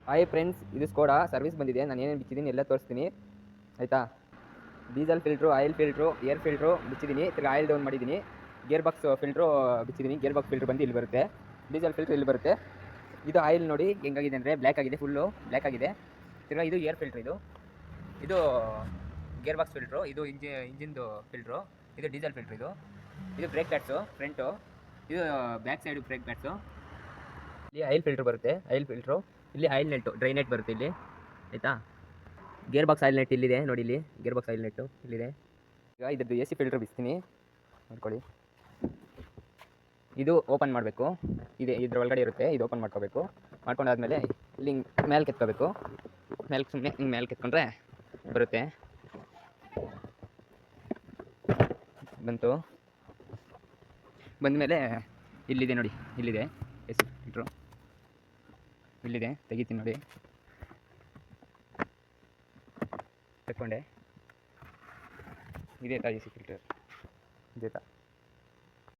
Hi friends, ಇದು Skoda service ಬಂದಿದೆ. ನಾನು ಏನೇನು ಬಿಚ್ಚಿದ್ದೀನಿ ಎಲ್ಲ ತೋರಿಸ್ತೀನಿ ಆಯಿತಾ. Diesel filter, oil filter, air filter ಬಿಚ್ಚಿದ್ದೀನಿ. ತಿರ್ಗಿ ಆಯಿಲ್ ಡೌನ್ ಮಾಡಿದ್ದೀನಿ. ಗೇರ್ ಬಾಕ್ಸ್ ಫಿಲ್ಟ್ರು ಬಿಚ್ಚಿದ್ದೀನಿ. ಗೇರ್ ಬಾಕ್ಸ್ ಫಿಲ್ಟ್ರ್ ಬಂದು ಇಲ್ಲಿ ಬರುತ್ತೆ. ಡೀಸೆಲ್ ಫಿಲ್ಟ್ರ್ ಇಲ್ಲಿ ಬರುತ್ತೆ. ಇದು ಆಯಿಲ್ ನೋಡಿ ಹೆಂಗಾಗಿದೆ ಅಂದರೆ ಬ್ಲ್ಯಾಕ್ ಆಗಿದೆ, ಫುಲ್ಲು ಬ್ಲ್ಯಾಕ್ ಆಗಿದೆ. ತಿರ್ಗಿ ಇದು ಏರ್ ಫಿಲ್ಟ್ರ್, ಇದು ಗೇರ್ ಬಾಕ್ಸ್ ಫಿಲ್ಟ್ರು, ಇದು ಇಂಜಿನ್ದು ಫಿಲ್ಟ್ರು, ಇದು ಡೀಸೆಲ್ ಫಿಲ್ಟ್ರ್, ಇದು ಬ್ರೇಕ್ ಪ್ಯಾಡ್ಸು ಫ್ರಂಟು, ಇದು ಬ್ಯಾಕ್ ಸೈಡು ಬ್ರೇಕ್ ಪ್ಯಾಡ್ಸು. ಇಲ್ಲಿ ಆಯಿಲ್ ಫಿಲ್ಟ್ರ್ ಬರುತ್ತೆ, ಆಯಿಲ್ ಫಿಲ್ಟ್ರು. ಇಲ್ಲಿ ಆಯಿಲ್ ನೆಟ್ಟು, ಡ್ರೈ ನೆಟ್ ಬರುತ್ತೆ ಇಲ್ಲಿ ಆಯಿತಾ. ಗೇರ್ ಬಾಕ್ಸ್ ಆಯಿಲ್ ನೆಟ್ ಇಲ್ಲಿದೆ ನೋಡಿ, ಇಲ್ಲಿ ಗೇರ್ ಬಾಕ್ಸ್ ಆಯಿಲ್ ನೆಟ್ಟು ಇಲ್ಲಿದೆ. ಈಗ ಇದ್ರದ್ದು ಎ ಸಿ ಫಿಲ್ಟ್ರ್ ಬಿಸ್ತೀನಿ ನೋಡ್ಕೊಳ್ಳಿ. ಇದು ಓಪನ್ ಮಾಡಬೇಕು, ಇದ್ರ ಒಳಗಡೆ ಇರುತ್ತೆ. ಇದು ಓಪನ್ ಮಾಡ್ಕೋಬೇಕು. ಮಾಡ್ಕೊಂಡಾದ್ಮೇಲೆ ಇಲ್ಲಿ ಮೇಲೆ ಕೆತ್ಕೋಬೇಕು. ಸುಮ್ಮನೆ ಹಿಂಗೆ ಮೇಲೆ ಕೆತ್ಕೊಂಡ್ರೆ ಬರುತ್ತೆ. ಬಂತು. ಬಂದಮೇಲೆ ಇಲ್ಲಿದೆ ನೋಡಿ, ಇಲ್ಲಿದೆ ಎ ಸಿ ಫಿಲ್ಟ್ರು, ಇಲ್ಲಿದೆ. ತೆಗಿತೀನಿ ನೋಡಿ, ತಗೊಂಡೆ. ಇದೇ ತಾ ಎ ಸಿ ಫಿಲ್ಟರ್, ಇದೇ ತಾ.